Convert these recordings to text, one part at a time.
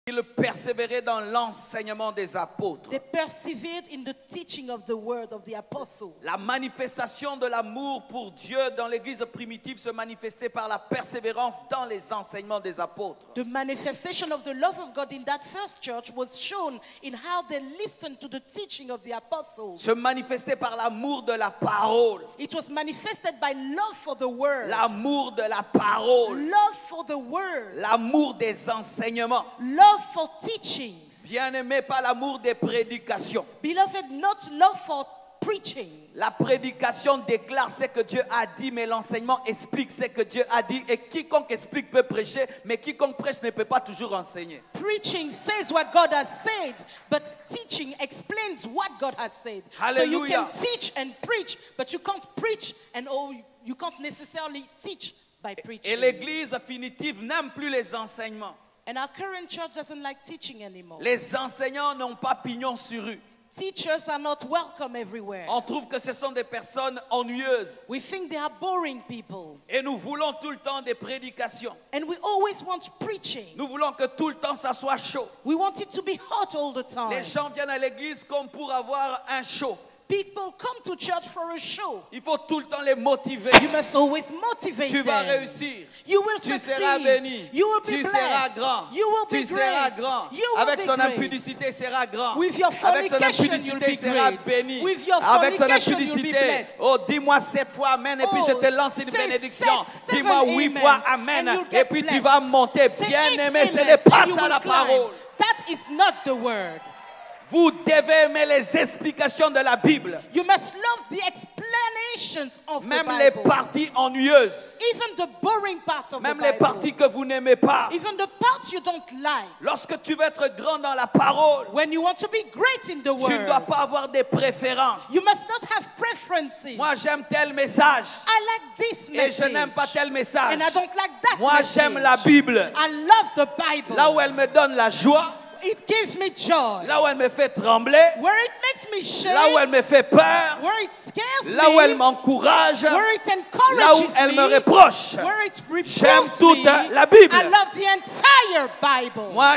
Ils persévéraient dans l'enseignement des apôtres. They persevered in the teaching of the word of the apostles. La manifestation de l'amour pour Dieu dans l'église primitive se manifestait par la persévérance dans les enseignements des apôtres. The manifestation of the love of God in that first church was shown in how they listened to the teaching of the apostles. Se manifestait par l'amour de la parole. It was manifested by love for the word. L'amour de la parole. Love for the word. L'amour des enseignements. Love for teachings. Bien-aimé, pas l'amour des prédications. Beloved, not love for preaching. La prédication déclare ce que Dieu a dit, mais l'enseignement explique ce que Dieu a dit. Et quiconque explique peut prêcher, mais quiconque prêche ne peut pas toujours enseigner. Preaching says what God has said, but teaching explains what God has said. Hallelujah. So you can teach and preach, but you can't preach and you can't necessarily teach by preaching. Et l'église finitive n'aime plus les enseignements. And our current church doesn't like teaching anymore. Les enseignants n'ont pas pignon sur rue. Teachers are not welcome everywhere. On trouve que ce sont des personnes ennuyeuses. We think they are boring people. Et nous voulons tout le temps des prédications. And we always want preaching. Nous voulons que tout le temps ça soit chaud. We want it to be hot all the time. Les gens viennent à l'église comme pour avoir un show. People come to church for a show. Il faut tout le temps les motiver. You must always motivate Tu them. vas réussir. You will Tu succeed. seras béni. You will be Tu blessed. seras grand. You will Tu be seras great. grand. You will Avec be son great. impudicité, il sera grand. With your Avec son fornication, you'll impudicité, be il sera great. béni. With your Avec son fornication, you'll be impudicité, blessed. oh, dis-moi 7 fois Amen et puis je te lance une say bénédiction. seven Dis-moi 8 amen, fois Amen and you'll et get puis tu blessed. vas monter. Say Bien 8 aimé, ce amen, n'est pas and you ça will la climb. parole. That is not the word. Vous devez aimer les explications de la Bible. You must love the explanations of Même the les Bible. parties ennuyeuses. Even the boring parts of Même the les Bible. parties que vous n'aimez pas. Even the parts you don't like. Lorsque tu veux être grand dans la parole, When you want to be great in the tu ne word, dois pas avoir des préférences. you must not have preferences. Moi, j'aime tel message I like this et message. je n'aime pas tel message. And I don't like that Moi, message. j'aime la Bible. I love the Bible. Là où elle me donne la joie, It gives me joy. là où elle me fait trembler, Where it makes me shake. là où elle me fait peur, Where it scares là où elle me. m'encourage, Where it encourages là où elle me me. reproche. Where it J'aime reproves toute me. la Bible. I love the entire Bible. Moi,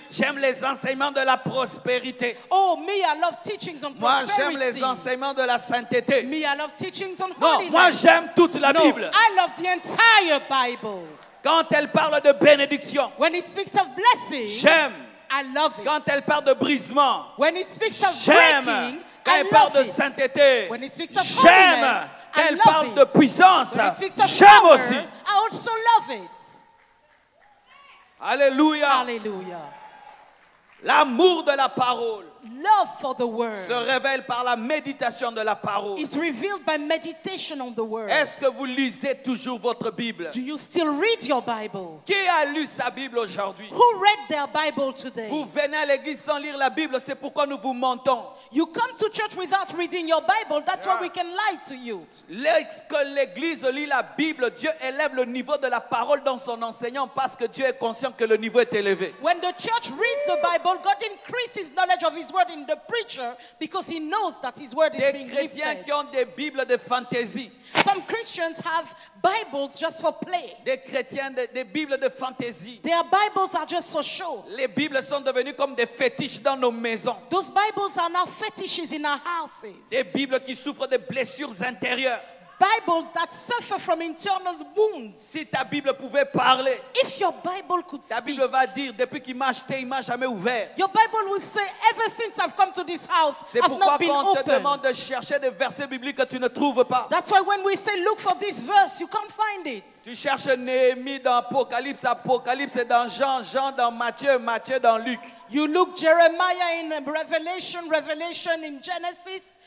j'aime les enseignements de la prospérité. Oh, me, I love teachings on Moi, prosperity. j'aime les enseignements de la sainteté. Me, I love teachings on Non, holiness. moi, j'aime toute la No, Bible. I love the entire Bible. Quand elle parle de bénédiction, When it speaks of blessing, j'aime. I love it. Quand elle parle de brisement, When it speaks of j'aime. breaking, Quand I elle parle love de it. sainteté, When it speaks of j'aime. holiness, Quand I elle love parle it. de puissance, When it speaks of j'aime power, aussi. I also love it. Alléluia. Hallelujah. L'amour de la parole Love for the word se révèle par la méditation de la parole. is revealed by meditation on the word. Est-ce que vous lisez toujours votre Bible? Do you still read your Bible? Qui a lu sa Bible aujourd'hui? Who read their Bible today? Vous venez à l'église sans lire la Bible, c'est pourquoi nous vous mentons. You come to church without reading your Bible. That's why we can lie to you. Lorsque l'église lit la Bible, Dieu élève le niveau de la parole dans son enseignant parce que Dieu est conscient que le niveau est élevé. When the church reads the Bible, God increases knowledge of His word in the preacher because He knows that His word is Des being chrétiens lifted. qui ont des Bibles de fantaisie. Some Christians have Bibles just for play. Des chrétiens, des Bibles de fantaisie. Their Bibles are just for show. Les Bibles sont devenues comme des fétiches dans nos maisons. Those Bibles are now fetishes in our houses. Des Bibles qui souffrent de blessures intérieures. Bibles that suffer from internal wounds. Si ta Bible pouvait parler, If your Bible could ta speak, Bible va dire, depuis qu'il m'a acheté, il m'a jamais ouvert. your Bible will say, ever since I've come to this house, C'est I've pourquoi not been quand on te open. demande de chercher des versets bibliques que tu ne trouves pas. That's why when we say, look for this verse, you can't find it. Tu cherches Néhémie dans Apocalypse, Apocalypse dans Jean, Jean dans Matthieu, Matthieu dans Luc. You look Jeremiah in Revelation, Revelation in Genesis,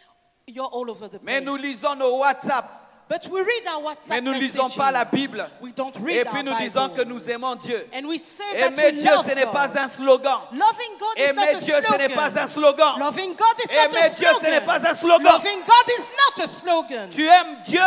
you're all over the place. Mais nous lisons nos WhatsApp. But we read our WhatsApp Mais nous ne lisons messages. pas la Bible. We don't read Et puis our nous Bible. disons que nous aimons Dieu. And we say that Aimer we Dieu, love ce n'est God. pas un slogan. Loving God is not Aimer a Dieu, ce n'est slogan. pas un slogan. Loving God is not Aimer a Dieu, ce n'est slogan. pas un slogan. Loving God is not a slogan. Tu aimes Dieu,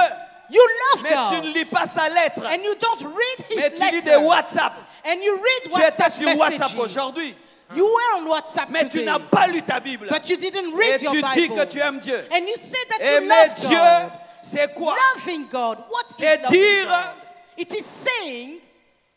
You love mais tu God. ne lis pas sa lettre. And you don't read His Mais tu lis des letter. WhatsApp. And you read Tu étais WhatsApp sur WhatsApp messages. aujourd'hui. You were on WhatsApp Mais tu today. n'as pas lu ta Bible. But you didn't Et read your tu Bible. dis que tu aimes Dieu. And you say that you Aimer love Dieu, God. c'est quoi? Loving God. What is C'est loving dire, God? It is saying,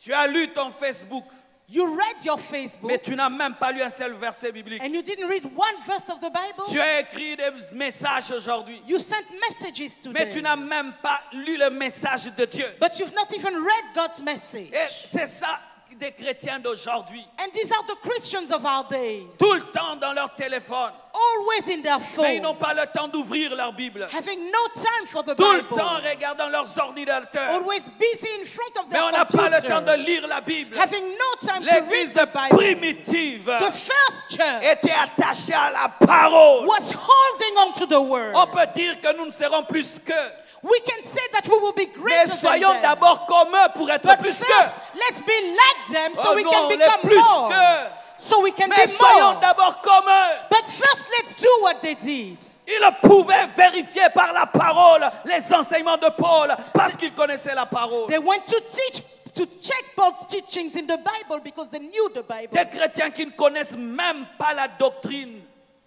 tu as lu ton Facebook. You read your Facebook, mais tu n'as même pas lu un seul verset biblique. and you didn't read one verse of the Bible. Tu as écrit des messages aujourd'hui, You sent messages mais tu today, n'as même pas lu le message de Dieu. but you've not even read God's message. Et c'est ça des chrétiens d'aujourd'hui. And these are the Christians of our days, Tout le temps dans leur téléphone, always in their mais ils phone, n'ont pas le temps d'ouvrir leur Bible. having no time for the Tout le Bible, temps regardant leurs ordinateurs, always busy in front of mais their on n'a pas le temps de computer, lire la Bible. having no time to read L'église the Bible. primitive The first church était attachée à la parole. was holding on to the word. On peut dire que nous ne serons plus qu'eux, We can say that we will be mais greater than soyons them. d'abord comme eux pour être But plus first, qu'eux. let's be like them so Oh we non, can on est become plus more. qu'eux. So we can Mais be soyons more. d'abord comme eux. But first, let's do what they did. Ils pouvaient vérifier par la parole les enseignements de Paul parce qu'ils connaissaient la parole. They went to check Paul's teachings in the Bible because they knew the Bible. Des chrétiens qui ne connaissent même pas la doctrine.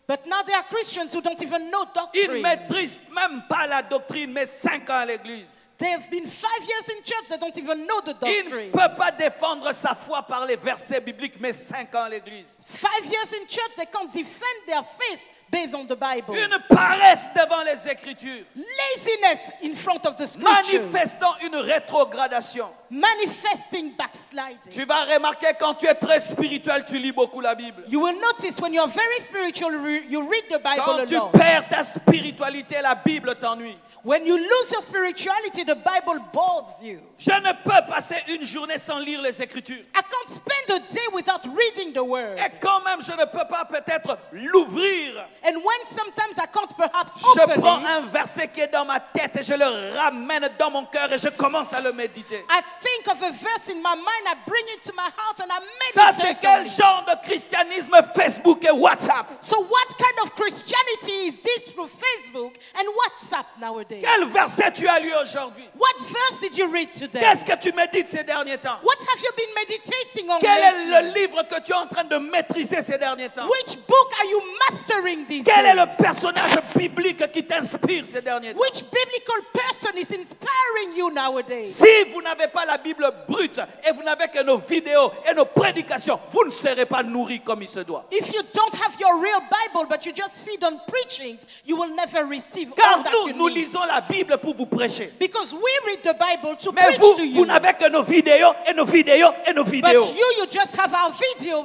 But now there are Christians who don't even know Ils ne doctrine. maîtrisent même pas la doctrine, mais 5 ans à l'église. They have been 5 years in church, they don't even know the Il ne doctrine. peut pas défendre sa foi par les versets bibliques, mais 5 ans à l'église. 5 years in church, they can't defend their faith based on the Bible. Une paresse devant les Écritures, Laziness in front of the scriptures. manifestant une rétrogradation. Manifesting backsliding. Tu vas remarquer quand tu es très spirituel, tu lis beaucoup la Bible. You will notice when you're very spiritual, you read the Bible Quand a tu lot. perds ta spiritualité, la Bible t'ennuie. When you lose your spirituality, the Bible bores you. Je ne peux passer une journée sans lire les Écritures. I can't spend a day without reading the word. Et quand même, je ne peux pas peut-être l'ouvrir. And when sometimes I can't perhaps Je open prends un it, verset qui est dans ma tête et je le ramène dans mon cœur et je commence à le méditer. I think of a verse in my mind, I bring it to my heart and I Ça, c'est meditate on quel it. genre de christianisme Facebook et WhatsApp? So what kind of Christianity is this through Facebook and WhatsApp nowadays? Quel verset tu as lu aujourd'hui? What verse did you read today? Qu'est-ce que tu médites ces derniers temps? What have you been meditating on Quel est lately? le livre que tu es en train de maîtriser ces derniers temps? Which book are you mastering these Quel est days? le personnage biblique qui t'inspire ces derniers temps? Which biblical person is inspiring you nowadays? Si vous n'avez pas la Bible brute et vous n'avez que nos vidéos et nos prédications, vous ne serez pas nourris comme il se doit. If you don't have your real Bible, but you just feed on preachings, you will never receive Car all that you nous need. lisons la Bible pour vous prêcher. Because we read the Bible to Mais preach vous, to you. vous n'avez que nos vidéos et nos vidéos et nos But vidéos. you just have our video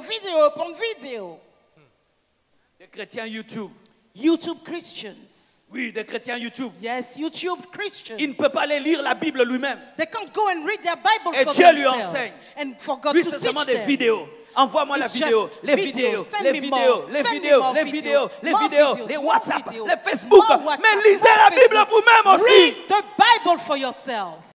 upon video. Des chrétiens YouTube. YouTube Christians. Oui, des chrétiens YouTube. Yes, YouTube Christians. Il ne peut pas aller lire la Bible lui-même. They can't go and read their Bible Et for Dieu lui themselves. enseigne. And for God Lui, to c'est teach seulement des them. vidéos. Envoie-moi la It's vidéo, just les videos. vidéos, Send les me vidéos, more. les Send me vidéos, more les videos. vidéos, les More vidéos, videos, les more WhatsApp, videos, les Facebook. more WhatsApp, Mais lisez more la Bible Facebook. vous-même aussi. Read the Bible for yourself.